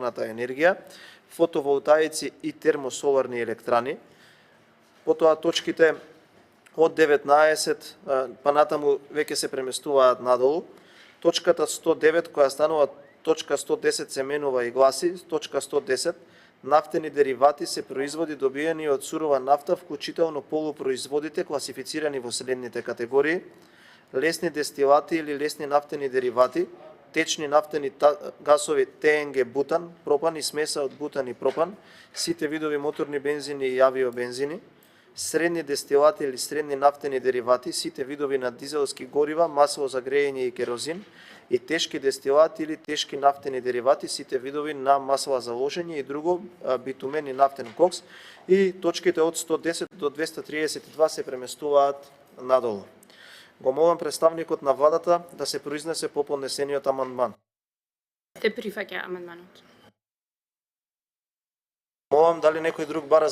енергија, фотоволтаици и термосоларни електрани. Потоа точките од 19 па натаму веќе се преместуваат надолу. Точката 109 која станува точка 110 се менува и гласи точка 110: нафтени деривати се производи добиени од сурова нафта, вклучително полупроизводите класифицирани во следните категории: лесни дестилати или лесни нафтени деривати, течни нафтени гасови ТНГ, бутан, пропан и смеса од бутан и пропан, сите видови моторни бензини и авиобензини, средни дестилати или средни нафтени деривати, сите видови на дизелски горива, масло за грејење и керозин, и тешки дестилати или тешки нафтени деривати, сите видови на масла за ложење и друго, битумен и нафтен кокс, и точките од 110 до 232 се преместуваат надолу. Го молам представникот на владата да се произнесе по поднесениот амандман. Се прифаќа амандманот. Молам дали некој друг бара